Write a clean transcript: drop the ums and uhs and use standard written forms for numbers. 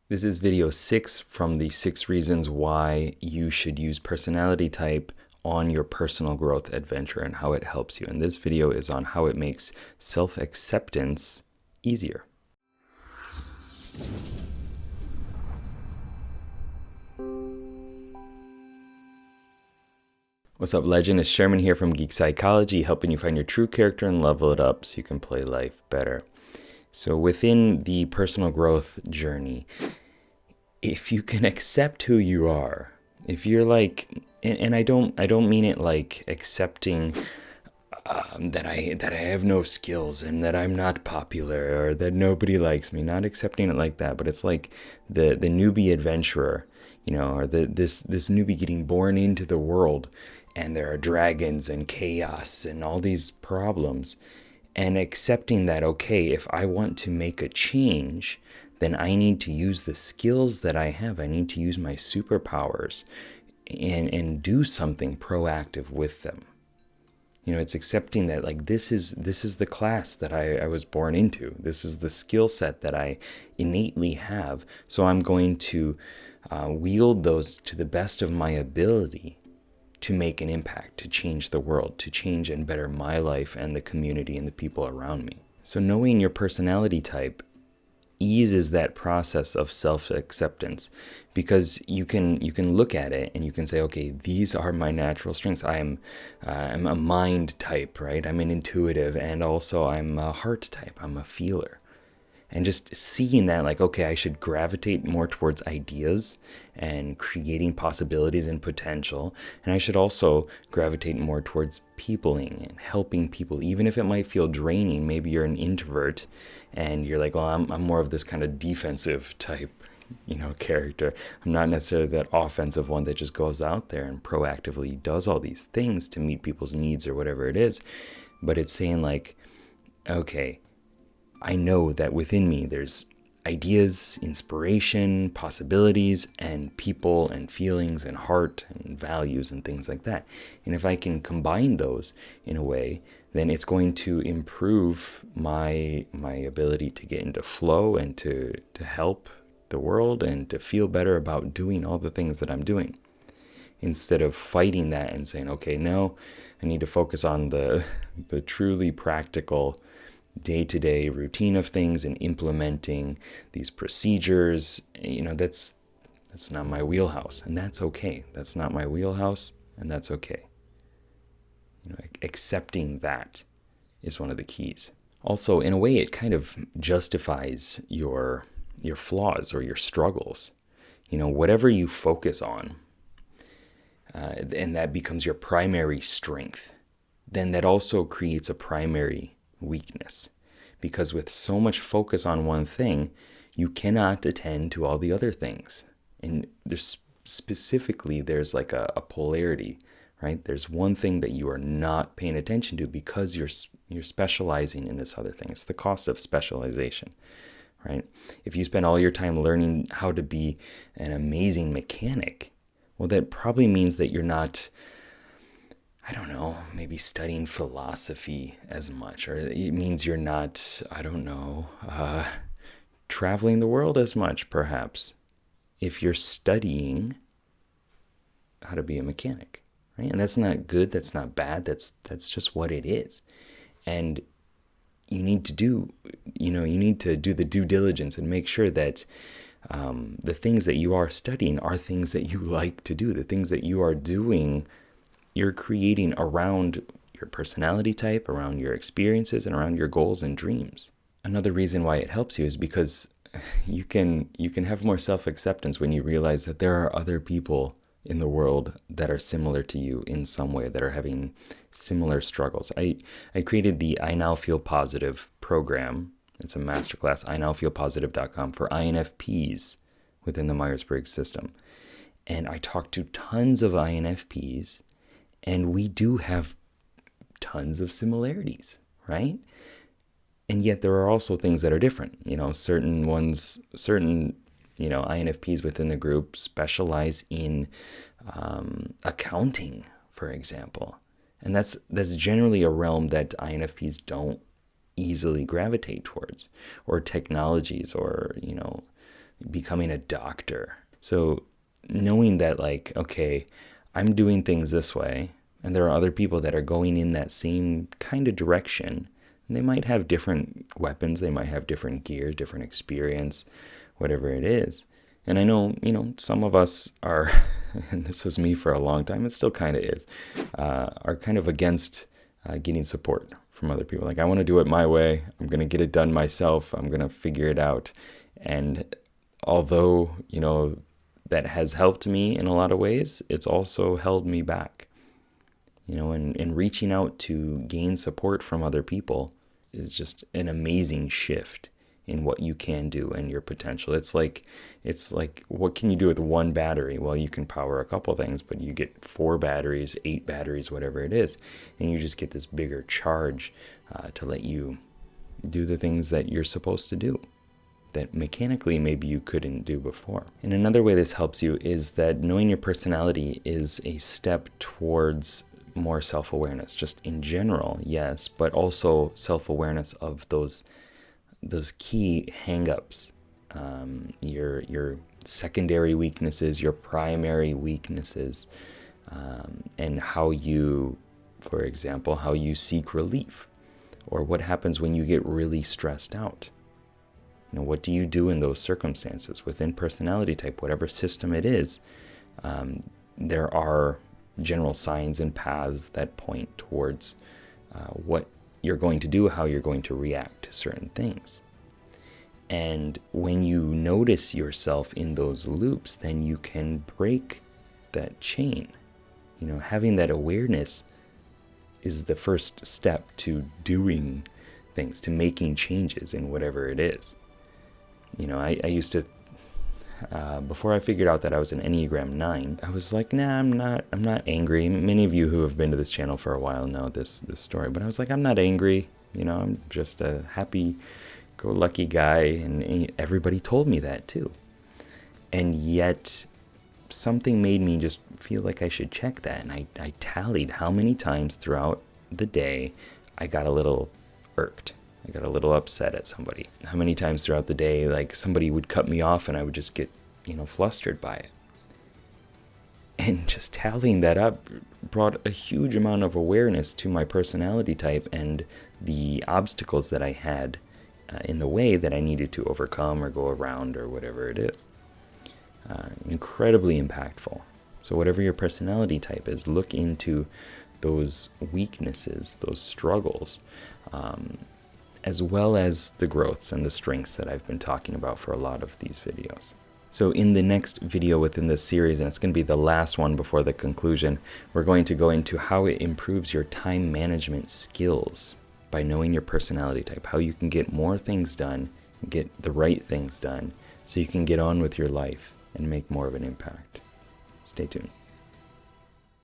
This is video 6 from the 6 reasons why you should use personality type on your personal growth adventure and how it helps you. And this video is on how it makes self-acceptance easier. What's up, legend? It's Sherman here from Geek Psychology, helping you find your true character and level it up so you can play life better. So within the personal growth journey, if you can accept who you are, if you're like, and I don't mean it like accepting that I have no skills and that I'm not popular or that nobody likes me, not accepting it like that, but it's like the newbie adventurer, or this newbie getting born into the world, and there are dragons and chaos and all these problems. And accepting that, okay, if I want to make a change, then I need to use the skills that I have. I need to use my superpowers and do something proactive with them. It's accepting that, like, this is the class that I was born into. This is the skill set that I innately have. So I'm going to wield those to the best of my ability to make an impact, to change the world, to change and better my life and the community and the people around me. So knowing your personality type eases that process of self-acceptance, because you can look at it and you can say, okay, these are my natural strengths. I'm a mind type, right? I'm an intuitive, and also I'm a heart type. I'm a feeler. And just seeing that, like, okay, I should gravitate more towards ideas and creating possibilities and potential. And I should also gravitate more towards peopling and helping people, even if it might feel draining. Maybe you're an introvert and you're like, well, I'm more of this kind of defensive type, character. I'm not necessarily that offensive one that just goes out there and proactively does all these things to meet people's needs or whatever it is. But it's saying, like, okay, I know that within me there's ideas, inspiration, possibilities, and people and feelings and heart and values and things like that. And if I can combine those in a way, then it's going to improve my ability to get into flow and to help the world and to feel better about doing all the things that I'm doing. Instead of fighting that and saying, okay, no, I need to focus on the truly practical day-to-day routine of things and implementing these procedures. That's not my wheelhouse, and that's okay. That's not my wheelhouse, and that's okay. Accepting that is one of the keys. Also, in a way, it kind of justifies your flaws or your struggles. Whatever you focus on, and that becomes your primary strength, then that also creates a primary weakness, because with so much focus on one thing, you cannot attend to all the other things. And there's like a polarity, right? There's one thing that you are not paying attention to because you're specializing in this other thing. It's the cost of specialization, right? If you spend all your time learning how to be an amazing mechanic, well, that probably means that you're not, I don't know, maybe studying philosophy as much, or it means you're not, traveling the world as much, perhaps, if you're studying how to be a mechanic, right? And that's not good, that's not bad, that's just what it is. And you need to do the due diligence and make sure that the things that you are studying are things that you like to do, the things that you are doing you're creating around your personality type, around your experiences, and around your goals and dreams. Another reason why it helps you is because you can have more self-acceptance when you realize that there are other people in the world that are similar to you in some way, that are having similar struggles. I created the I Now Feel Positive program. It's a masterclass, inowfeelpositive.com, for INFPs within the Myers-Briggs system. And I talked to tons of INFPs, and we do have tons of similarities, right? And yet there are also things that are different. Certain INFPs within the group specialize in accounting, for example. And that's generally a realm that INFPs don't easily gravitate towards, or technologies, or becoming a doctor. So knowing that, like, okay, I'm doing things this way, and there are other people that are going in that same kind of direction. And they might have different weapons, they might have different gear, different experience, whatever it is. And I know, some of us are, and this was me for a long time, it still kind of is, are kind of against getting support from other people. Like, I want to do it my way. I'm going to get it done myself. I'm going to figure it out. And although, that has helped me in a lot of ways, it's also held me back. And reaching out to gain support from other people is just an amazing shift in what you can do and your potential. It's like, what can you do with one battery? Well, you can power a couple things, but you get 4 batteries, 8 batteries, whatever it is, and you just get this bigger charge to let you do the things that you're supposed to do that mechanically maybe you couldn't do before. And another way this helps you is that knowing your personality is a step towards more self-awareness, just in general, yes, but also self-awareness of those key hang-ups, your secondary weaknesses, your primary weaknesses, and how you, for example, how you seek relief, or what happens when you get really stressed out. What do you do in those circumstances? Within personality type, whatever system it is, there are general signs and paths that point towards what you're going to do, how you're going to react to certain things. And when you notice yourself in those loops, then you can break that chain. Having that awareness is the first step to doing things, to making changes in whatever it is. I used to, before I figured out that I was an Enneagram 9, I was like, nah, I'm not angry. Many of you who have been to this channel for a while know this story, but I was like, I'm not angry. I'm just a happy-go-lucky guy, and everybody told me that too. And yet, something made me just feel like I should check that, and I tallied how many times throughout the day I got a little irked. I got a little upset at somebody. How many times throughout the day, like, somebody would cut me off and I would just get, flustered by it. And just tallying that up brought a huge amount of awareness to my personality type and the obstacles that I had in the way that I needed to overcome or go around or whatever it is. Incredibly impactful. So whatever your personality type is, look into those weaknesses, those struggles, as well as the growths and the strengths that I've been talking about for a lot of these videos. So in the next video within this series, and it's going to be the last one before the conclusion, we're going to go into how it improves your time management skills by knowing your personality type, how you can get more things done, get the right things done, so you can get on with your life and make more of an impact. Stay tuned.